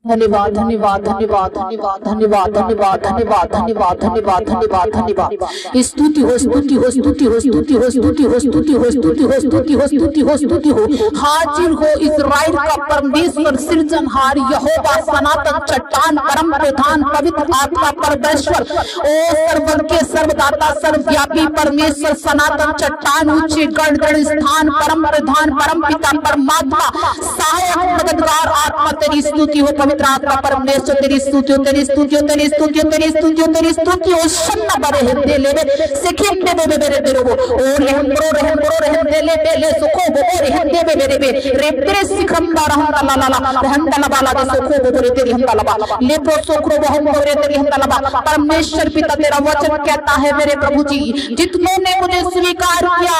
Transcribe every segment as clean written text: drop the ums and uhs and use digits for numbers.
धन्यवाद धन्यवाद धन्यवाद धन्यवाद धन्यवाद धन्यवाद धन्यवाद धन्यवाद धन्यवाद धन्यवाद धन्यवाद। स्तुति हो स्तुति हो स्तुति हो स्तुति हो स्तुति हो स्तुति हो स्तुति हो स्तुति हो स्तुति हो स्तुति हो। हाजिर हो इस्राएल का परमेश्वर सृजनहार यहोवा सनातन चट्टान परम प्रधान पवित्र आत्मा परमेश्वर ओ सर्वज्ञ के सर्वदाता सर्वव्यापी परमेश्वर सनातन चट्टान ऊंचे गण स्थान परम प्रधान परम पिता परमात्मा सहायक मददगार आत्मा तेरी स्तुति हो पवित्र आत्मा परमेश्वर तेरी स्तुति हो तेरी स्तुति हो तेरी स्तुति हो तेरी स्तुति हो तेरी स्तुति हो शन्ना बरे हदे ले सिखिम दे मेरे तेरे वो ओ रहम दे ले सुखो वो रहदे मेरे रे तेरे सिखम दा रहम दा बाला दे सुखो वो तेरी हम दा ले प्रो सुखरो वो हम रे तेरी हम दा परमेश्वर पिता तेरा वचन कहता है मेरे प्रभु जी जितनों ने मुझे स्वीकार किया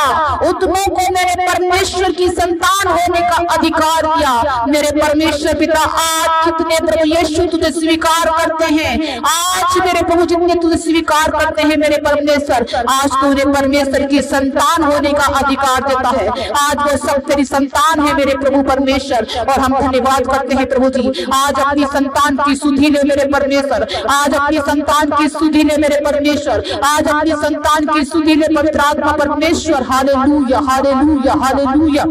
उतनों को मेरे परमेश्वर की संतान होने का अधिकार दिया। मेरे परमेश्वर पिता आज कितने प्रभु यीशु तुझे स्वीकार करते हैं, आज मेरे प्रभु जितने तुझे स्वीकार करते हैं मेरे परमेश्वर आज तुझे परमेश्वर की संतान होने का अधिकार देता है। आज वो सब तेरी संतान है मेरे प्रभु परमेश्वर और हम धन्यवाद करते हैं प्रभु जी। आज अपनी संतान की सुधि ले मेरे परमेश्वर, आज अपनी संतान की सुधि ले मेरे परमेश्वर, आज अपनी संतान की सुधि ले पवित्र आत्मा परमेश्वर। Hallelujah hallelujah hallelujah.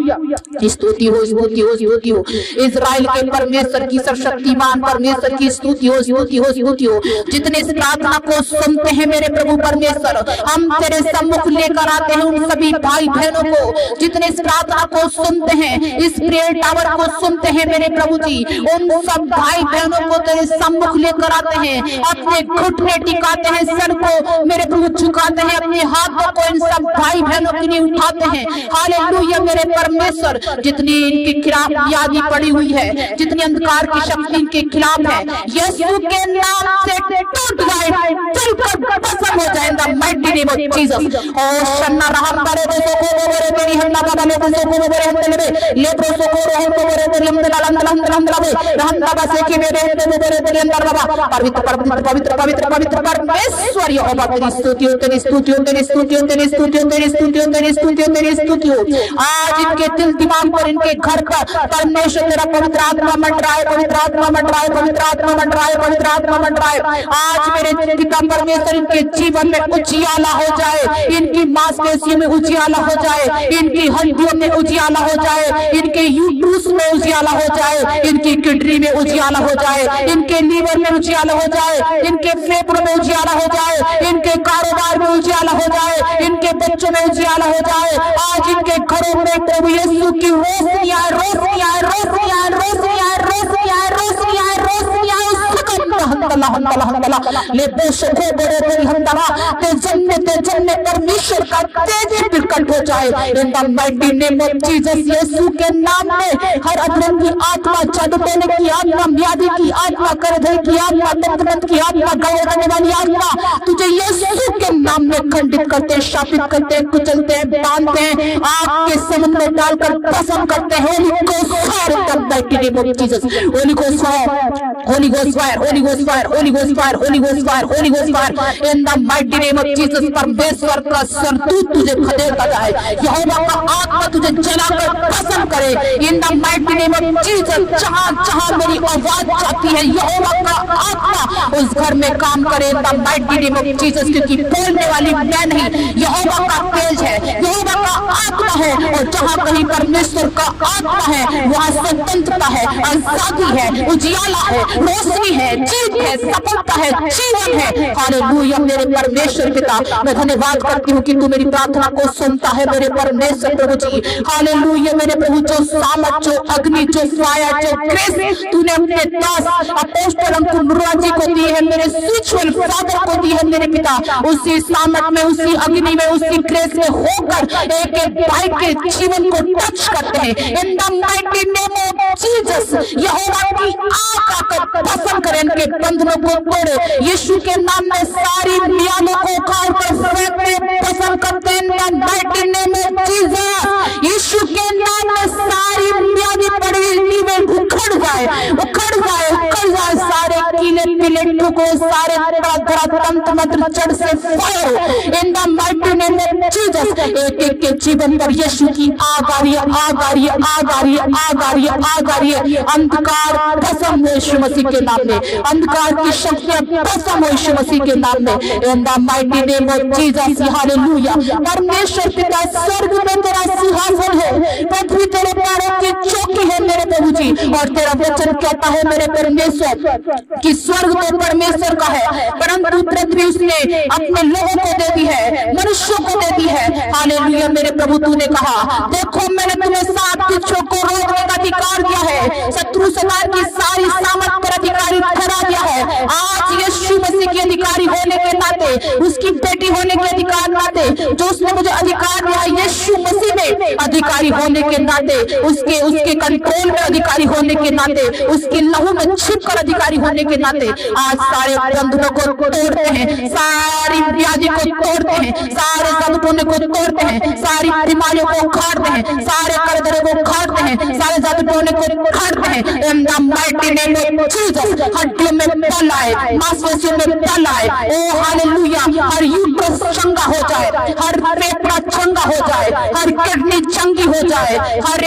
स्तुति हो स्तुति हो स्तुति हो इजराइल के परमेश्वर की सर्वशक्तिमान परमेश्वर की स्तुति हो स्तुति हो स्तुति हो। जितने इस प्रार्थना को सुनते हैं मेरे प्रभु परमेश्वर हम तेरे सम्मुख लेकर आते हैं उन सभी भाई बहनों को जितने इस प्रार्थना को सुनते हैं इस प्रेयर टावर को सुनते हैं मेरे प्रभु जी उन सब भाई बहनों को तेरे सम्मुख लेकर आते हैं। अपने घुटने टिकाते हैं, सर को मेरे प्रभु झुकाते हैं, अपने हाथों को इन सब भाई बहनों के लिए उठाते हैं। हालेलुया मेरे परमेश्वर जितनी इनके खिलाफ यादी पड़ी हुई है जितनी अंधकार की शक्ति इनके खिलाफ है यीशु के नाम से टूट जाए चलकर भस्म हो जाएगा माइटी नेम ऑफ जीसस। ओ शन्ना रहम करे दे को बोरे तेरी हन्ना बाबा ले दे को बोरे हम ले प्रो सो को रहम को बोरे तेरी हम रहम बाबा से कि मेरे दे बोरे तेरी अंदर बाबा पवित्र पवित्र पवित्र पवित्र पवित्र परमेश्वर यहोवा तेरी स्तुति हो तेरी स्तुति हो तेरी स्तुति हो तेरी स्तुति हो तेरी स्तुति हो तेरी स्तुति हो तेरी स्तुति हो। आज इनके दिल दिमाग पर इनके घर पर परमेश्वर तेरा पवित्र आत्मा मंडराए पवित्र आत्मा मंडराए पवित्र आत्मा मंडराए पवित्र आत्मा मंडराए। आज मेरे पिता परमेश्वर इनके जीवन में उजियाला हो जाए, इनकी मांसपेशियों में उजियाला हो जाए, इनकी हड्डियों में उजियाला हो जाए, इनके यूट्यूस में उजियाला हो जाए, इनकी किडनी में उजियाला हो जाए, इनके लीवर में उजियाला हो जाए, इनके फेफड़ों में उजियाला हो जाए, इनके कारोबार में उजियाला हो जाए, इनके बच्चों में उजियाला हो जाए। आज इनके घरों में प्रभु यीशु की रोशनियां रोशनियां रोशनियां रोशनियां रोशनियां रोशनियां रोशनियां ले बेशक बड़े तेरी हंदला ते जन्नत परमेश्वर का तेज प्रकट हो जाए in the mighty name of Jesus. Yeshu के नाम में हर अधर्म की आत्मा, जादू टोने की आत्मा, व्याधि की आत्मा, करधे की आत्मा, दंतमत की आत्मा, गले करने वाली आत्मा तुझे यीशु के नाम में खंडित करते हैं, शापित करते हैं, कुचलते हैं, बांधते हैं, आग के समुद्र में डालकर भस्म करते हैं। Holi ghost fire in the mighty name of Jesus. Holi ghost fire Holi ghost fire Holi ghost fire Holi ghost fire Holi ghost fire Holi ghost fire in the mighty name of Jesus. परमेश्वर का सरदूत तुझे खदेड़ता जाए, यहोवा का आत्मा तुझे जलाकर भस्म करे इन the mighty name of Jesus. जहां जहां मेरी आवाज जाती है यहोवा का आत्मा उस घर में काम करे इन the mighty name of Jesus. क्योंकि बोलने वाली मैं नहीं यहोवा का तेज है, यहोवा का आत्मा है और जहां कहीं परमेश्वर का आत्मा है वहां स्वतंत्रता है, आजादी है, उजियाला है, रोशनी है, जीत है, सफलता है, जीवन है। हालेलुया मेरे परमेश्वर पिता मैं धन्यवाद करती हूँ कि तू मेरी प्रार्थना को सुनता है मेरे परमेश्वर प्रभु जी। हालेलुया मेरे प्रभु जो सामर्थ, जो अग्नि, जो फायर, जो ग्रेस तूने अपने दास अपोस्तल अनुराग जी को दी है, मेरे स्पिरिचुअल फादर को दी है मेरे पिता, उसी सामर्थ में, उसी अग्नि में, उसी ग्रेस में होकर एक एक भाई के जीवन को टच करते हैं in the mighty name of Jesus. Yahowa की आग आकर भस्म करे, इनके बंधनों को तोड़े यीशु के नाम में, सारी मियानों को उखाड़ कर भस्म करते हैं in the mighty name of Jesus. Yeshu के नाम में सारी मियानी पड़ी में उखड़ जाए, उखड़ जाए, उखड़ जाए, सारे कीले मैनिपुलेटर को सारे तंत्र मंत्र जड़ से fire in the mighty name of Jesus. एक एक के जीवन पर यीशु की आग आ रही है, आग आ रही है, आग आ रही है, आग आ रही है, आग आ रही है। अंधकार खत्म हो यीशु मसीह के नाम में, अंधकार की शक्तियां खत्म हो यीशु मसीह के नाम में इन the mighty name of Jesus. Hallelujah. परमेश्वर पिता स्वर्ग में तेरा सिंहासन है, पृथ्वी तेरे पैरों की चौकी है मेरे प्रभु जी। और तेरा वचन कहता है मेरे परमेश्वर कि स्वर्ग तो परमेश्वर का है, परंतु पृथ्वी उसने अपने लोगों को दे दी है, मनुष्यों को दे दी है। हालेलुया। मेरे प्रभु तूने कहा देखो मैंने तुम्हें सात पीछों को रोकने का अधिकार दिया है, शत्रु शैतान की सारी सामर्थ पर अधिकारी ठहरा दिया है। आज यीशु मसीह के अधिकारी होने के नाते, उसकी बेटी होने के अधिकार नाते जो उसने मुझे अधिकार दिया है, यीशु मसीह में अधिकारी होने के नाते, उसके कंट्रोल में अधिकारी होने के नाते, उसके लहू में छिपकर अधिकारी होने के नाते आज सारे बंधनों को तोड़ते हैं, सारी व्याधि को तोड़ते हैं, सारे संकटों को तोड़ते हैं, सारी बीमारियों को उखाड़ते हैं, सारे कर्जों को उखाड़ते हैं, सारे जादूटोने को उखाड़ते हैं। In the mighty name of Jesus. हड्डियों में बल आए, मांसपेशियों में बल आए। ओ हालेलुया। हर यूट्रस चंगा हो जाए, हर फेफड़ा चंगा हो जाए, हर किडनी चंगी हो जाए, हर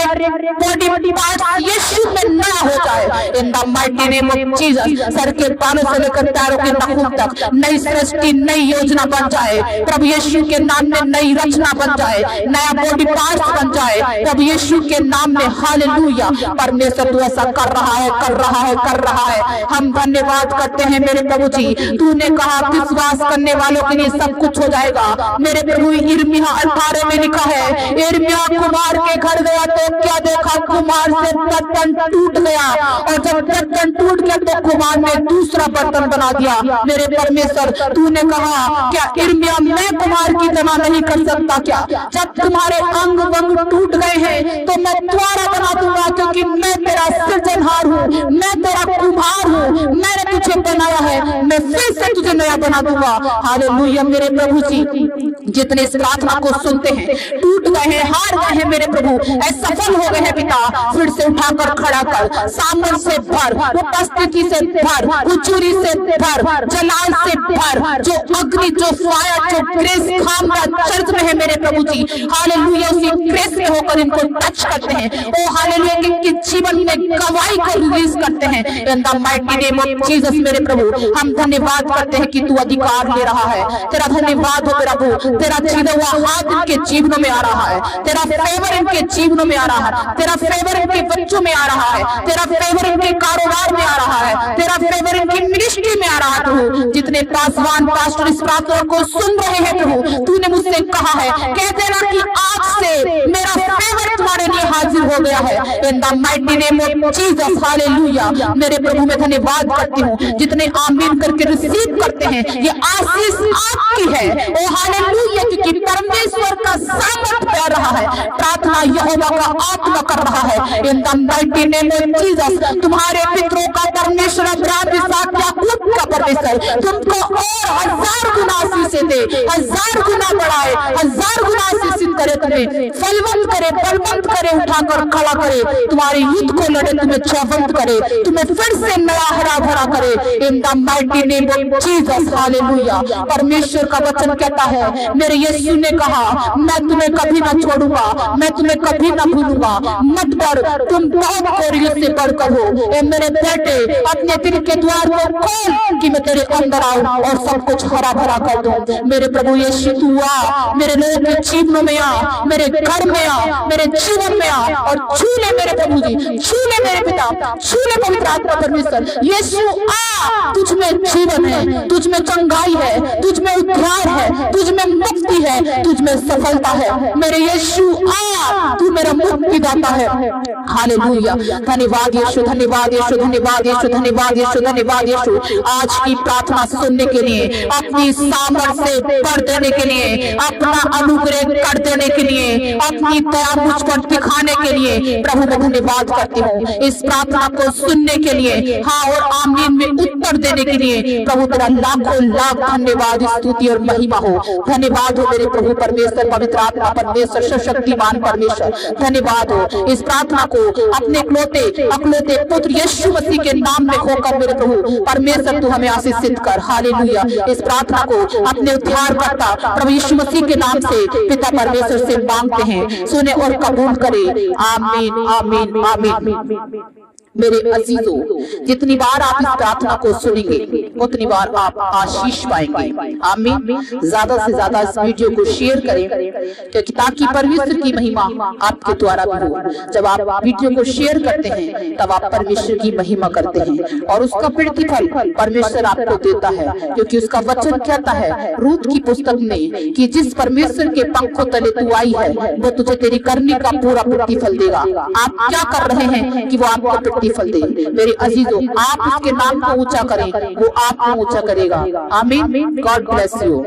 बॉडी पार्ट यीशु में नया हो जाए in the mighty name of Jesus. Sir के बालों से लेकर पैरों के नाखून तक नई सृष्टि, नई योजना बन जाए प्रभु यीशु के नाम में, नई रचना बन जाए, नया बॉडी पार्ट बन जाए प्रभु यीशु के नाम में। हालेलुया। परमेश्वर तू ऐसा कर रहा है, कर रहा है, कर रहा है। हम धन्यवाद करते हैं मेरे प्रभु जी। तूने कहा विश्वास करने वालों के लिए सब कुछ हो जाएगा। मेरे प्रभु यिर्मयाह 18 में लिखा है, यिर्मयाह कुम्हार के घर गया तो क्या देखा, कुम्हार से बर्तन टूट गया, और जब बर्तन टूट गया तो कुम्हार ने दूसरा बर्तन बना दिया। मेरे परमेश्वर तूने कहा क्या यिर्मयाह मैं कुम्हार की तरह नहीं कर सकता क्या? जब तुम्हारे अंग वंग टूट गए हैं तो मैं दोबारा बना दूंगा, क्योंकि मैं तेरा सृजनहार हूँ, मैं तेरा कुम्हार हूँ, मैंने तुझे बनाया है, मैं फिर से तुझे नया बना दूंगा। हालेलुया। मेरे प्रभु जी जितने इस प्रार्थना को सुनते हैं, टूट गए हैं, हार गए हैं मेरे प्रभु, असफल हो गए हैं पिता, फिर से उठाकर खड़ा कर, सामर्थ से भर, उपस्थिति से भर, हुजूरी से भर, जलाल से भर, जो अग्नि, जो फायर, जो ग्रेस खामरा चर्च में है मेरे प्रभु जी। हालेलुया। उसी ग्रेस में होकर इनको टच करते हैं। ओ हालेलुया। इनके जीवन में गवाही को रिलीज करते हैं in the mighty name of Jesus. मेरे प्रभु हम धन्यवाद करते हैं कि तू अधिकार ले रहा है। तेरा धन्यवाद हो मेरा प्रभु, तेरा छीना हुआ हाथ इनके जीवनों में आ रहा है, तेरा फेवर इनके जीवनों में आ रहा है, तेरा फेवर इनके बच्चों में आ रहा है, तेरा फेवर इनके कारोबार में आ रहा है, तेरा फेवर इनकी मिनिस्ट्री में आ रहा है प्रभु। जितने पासवान पास्टर इस प्रार्थना को सुन रहे हैं प्रभु, तूने मुझसे कहा है कह देना कि आज से मेरा फेवर तुम्हारे लिए हाजिर हो गया है इन the mighty name of Jesus. Hallelujah. मेरे प्रभु मैं धन्यवाद करती हूँ जितने आमीन करके रिसीव करते हैं, ये आशीष आपकी है। ओ हालेलुया। क्योंकि परमेश्वर का सामर्थ कर रहा है, प्रार्थना यहोवा का आत्मा कर रहा है इन the mighty name of Jesus. तुम्हारे पितरों का परमेश्वर अब्राहम, इसहाक, याकूब का परमेश्वर तुमको और 1000 गुना आशीष दे, 1000 गुना बढ़ाए, 1000 गुना आशीष करे, तुम्हें फलवंत करे, बलवंत करे, उठाकर खड़ा करे, तुम्हारे युद्ध को लड़े, तुम्हें जयवंत करे, तुम्हें फिर से नया हरा भरा करे इन the mighty name of Jesus. Hallelujah. परमेश्वर का वचन कहता है मेरे यीशु ने कहा मैं तुम्हें कभी ना छोड़ूंगा, मैं तुम्हें कभी ना भूलूंगा, मत डर, तुम बहुत कोरियों से बढ़कर हो। ए मेरे बेटे अपने दिल के द्वार को खोल कि मैं तेरे अंदर आऊं और सब कुछ हरा भरा कर दूं। मेरे प्रभु यीशु तू आ, मेरे लोगों के जीवनों में आ, मेरे घर में आ, मेरे जीवन में आ और छू ले मेरे प्रभु जी, छू ले मेरे पिता, छू ले पवित्र आत्मा परमेश्वर। यीशु आ, तुझ में जीवन है, तुझ में चंगाई है, तुझ में उद्धार है, तुझ में मुक्ति है, तुझ में सफलता है। मेरे यीशु आ, तू मेरा मुक्तिदाता है। हालेलुया। धन्यवाद यीशु, धन्यवाद यीशु, धन्यवाद यीशु, धन्यवाद यीशु, धन्यवाद यीशु। आज की प्रार्थना सुनने के लिए, अपनी सामर्थ से भर देने के लिए, अपना अनुग्रह कर देने के लिए, अपनी दया मुझ पर दिखाने के लिए प्रभु मैं धन्यवाद करती हूँ। इस प्रार्थना को सुनने के लिए, हाँ और आमीन में उत्तर देने के लिए प्रभु तेरा लाखों लाख धन्यवाद, स्तुति और महिमा हो। धन्यवाद हो मेरे प्रभु परमेश्वर, पवित्र आत्मा परमेश्वर, सशक्तिमान परमेश्वर, धन्यवाद हो। इस प्रार्थना को अपने अकलौते पुत्र यीशु मसीह के नाम में होकर मेरे प्रभु परमेश्वर तू हमें हमें आशीषित कर। हालेलुया। इस प्रार्थना को अपने उद्धारकर्ता प्रभु यीशु मसीह के नाम से पिता परमेश्वर से मांगते हैं, सुने और कबूल करे। आमीन आमीन आमीन। मेरे अजीजों, जितनी बार आप इस प्रार्थना को सुनेंगे उतनी बार आप आशीष पाएंगे। आमीन। ज्यादा से ज्यादा इस वीडियो को शेयर करें, क्योंकि ताकि परमेश्वर की महिमा आपके द्वारा भी हो। जब आप वीडियो को शेयर करते हैं तब आप परमेश्वर की महिमा करते हैं और उसका प्रतिफल परमेश्वर आपको देता है, क्योंकि उसका वचन कहता है रूत की पुस्तक में कि जिस परमेश्वर के पंखों तले तू आई है वो तुझे तेरी करने का पूरा प्रतिफल देगा। आप क्या कर रहे हैं कि वो आपको प्रतिफल दे। मेरे अजीजों, आप उसके नाम को ऊंचा करें, वो आपको ऊंचा करेगा। आमीन। God bless you.